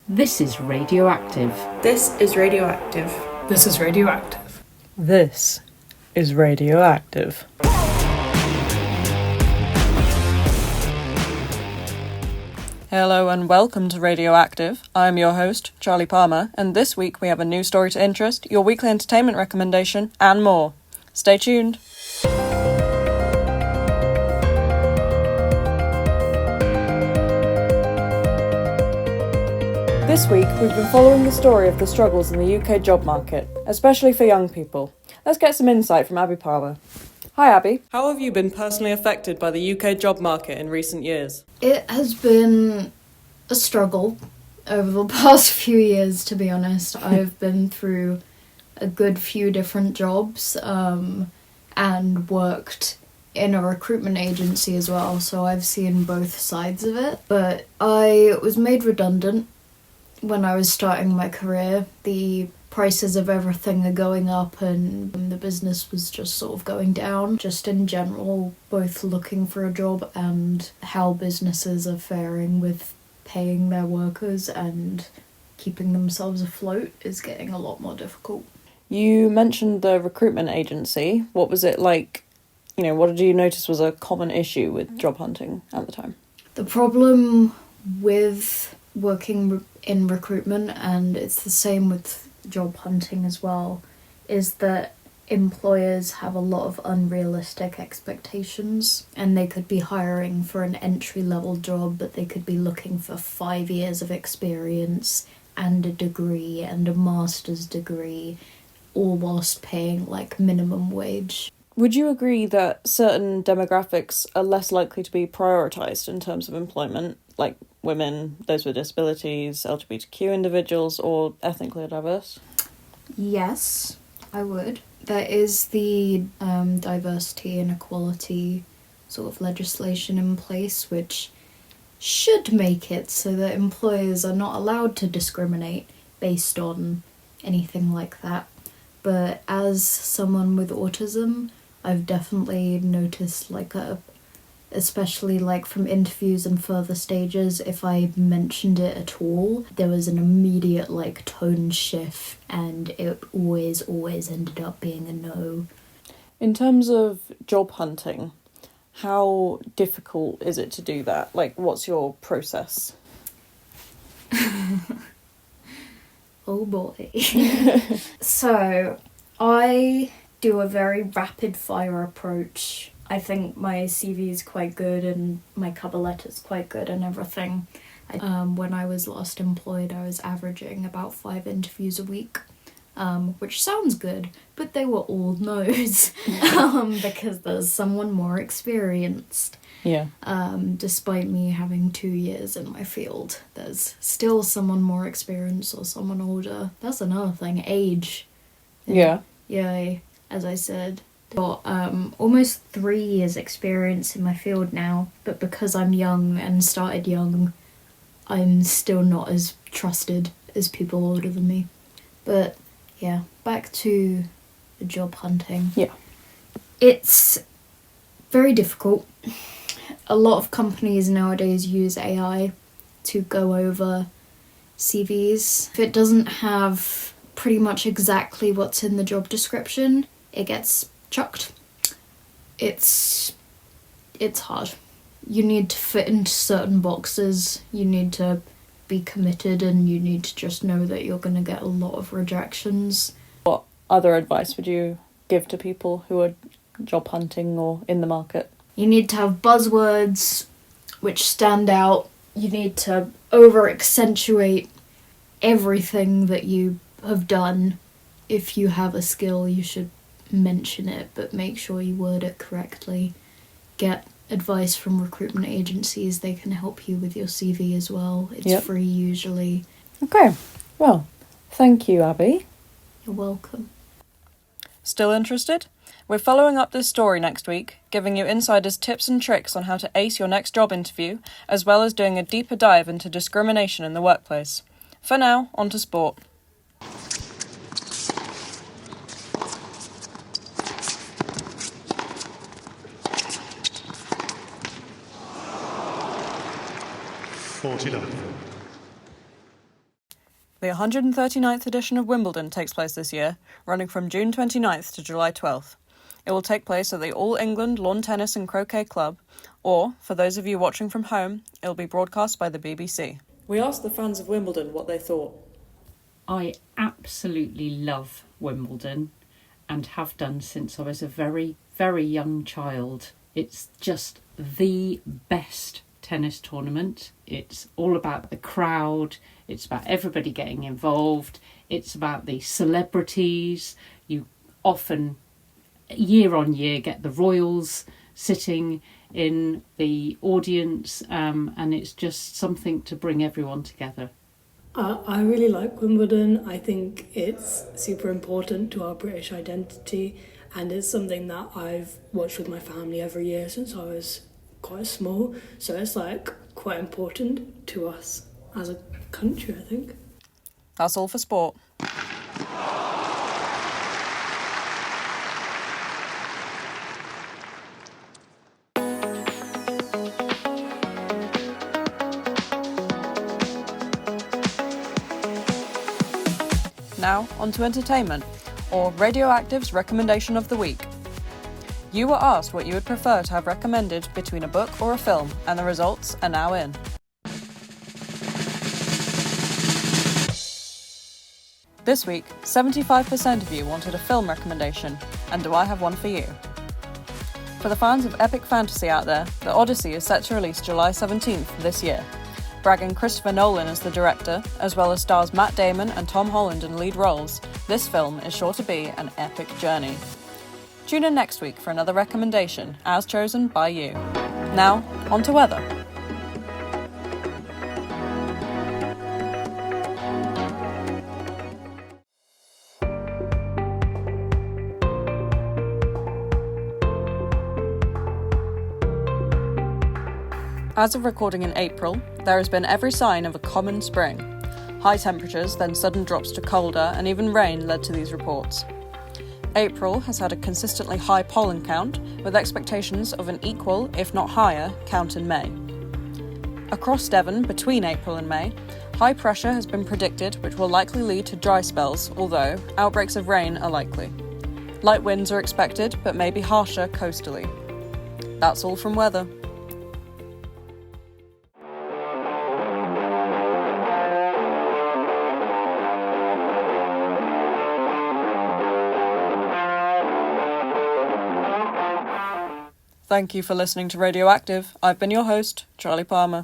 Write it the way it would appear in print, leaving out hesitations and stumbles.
This is Radioactive. This is Radioactive. This is Radioactive. This is Radioactive. Hello and welcome to Radioactive. I'm your host, Charlie Palmer, and this week we have a new story to interest, your weekly entertainment recommendation, and more. Stay tuned. This week, we've been following the story of the struggles in the UK job market, especially for young people. Let's get some insight from Abby Palmer. Hi Abby. How have you been personally affected by the UK job market in recent years? It has been a struggle over the past few years, to be honest. I've been through a good few different jobs and worked in a recruitment agency as well, so I've seen both sides of it. But I was made redundant when I was starting my career. The prices of everything are going up and the business was just sort of going down. Just in general, both looking for a job and how businesses are faring with paying their workers and keeping themselves afloat is getting a lot more difficult. You mentioned the recruitment agency. What was it like? What did you notice was a common issue with job hunting at the time? The problem with working in recruitment, and it's the same with job hunting as well, is that employers have a lot of unrealistic expectations, and they could be hiring for an entry-level job, but they could be looking for 5 years of experience and a degree and a master's degree, all whilst paying minimum wage. Would you agree that certain demographics are less likely to be prioritised in terms of employment, like women, those with disabilities, LGBTQ individuals, or ethnically diverse? Yes, I would. There is the diversity and equality sort of legislation in place, which should make it so that employers are not allowed to discriminate based on anything like that. But as someone with autism, I've definitely noticed especially from interviews and further stages, if I mentioned it at all, there was an immediate tone shift and it always ended up being a no. In terms of job hunting, how difficult is it to do that? What's your process? Oh boy. So, I do a very rapid fire approach. I think my CV is quite good and my cover letter's quite good and everything. When I was last employed, I was averaging about 5 interviews a week, which sounds good, but they were all no's because there's someone more experienced. Yeah. Despite me having 2 years in my field, there's still someone more experienced or someone older. That's another thing, age. Yeah. Yeah, as I said. Got almost 3 years experience in my field now, but because I'm young and started young, I'm still not as trusted as people older than me. But yeah, back to the job hunting. Yeah. It's very difficult. A lot of companies nowadays use AI to go over CVs. If it doesn't have pretty much exactly what's in the job description, it gets chucked. It's hard. You need to fit into certain boxes, you need to be committed, and you need to just know that you're going to get a lot of rejections. What other advice would you give to people who are job hunting or in the market? You need to have buzzwords which stand out. You need to over-accentuate everything that you have done. If you have a skill, you should mention it, but make sure you word it correctly. Get advice from recruitment agencies. They can help you with your CV as well. It's free usually. Okay, well, thank you, Abby. You're welcome. Still interested? We're following up this story next week, giving you insiders tips and tricks on how to ace your next job interview, as well as doing a deeper dive into discrimination in the workplace. For now, on to sport. The 139th edition of Wimbledon takes place this year, running from June 29th to July 12th. It will take place at the All England Lawn Tennis and Croquet Club, or, for those of you watching from home, it will be broadcast by the BBC. We asked the fans of Wimbledon what they thought. I absolutely love Wimbledon and have done since I was a very, very young child. It's just the best tennis tournament. It's all about the crowd, it's about everybody getting involved, it's about the celebrities. You often, year on year, get the royals sitting in the audience, and it's just something to bring everyone together. I really like Wimbledon. I think it's super important to our British identity, and it's something that I've watched with my family every year since I was quite small. So it's like quite important to us as a country, I think. That's all for sport. Now, on to entertainment, or Radioactive's recommendation of the week. You were asked what you would prefer to have recommended between a book or a film, and the results are now in. This week, 75% of you wanted a film recommendation, and do I have one for you? For the fans of epic fantasy out there, The Odyssey is set to release July 17th this year. Bragging Christopher Nolan as the director, as well as stars Matt Damon and Tom Holland in lead roles, this film is sure to be an epic journey. Tune in next week for another recommendation, as chosen by you. Now, on to weather. As of recording in April, there has been every sign of a common spring. High temperatures, then sudden drops to colder, and even rain led to these reports. April has had a consistently high pollen count, with expectations of an equal, if not higher, count in May. Across Devon, between April and May, high pressure has been predicted, which will likely lead to dry spells, although outbreaks of rain are likely. Light winds are expected, but may be harsher coastally. That's all from weather. Thank you for listening to Radioactive. I've been your host, Charlie Palmer.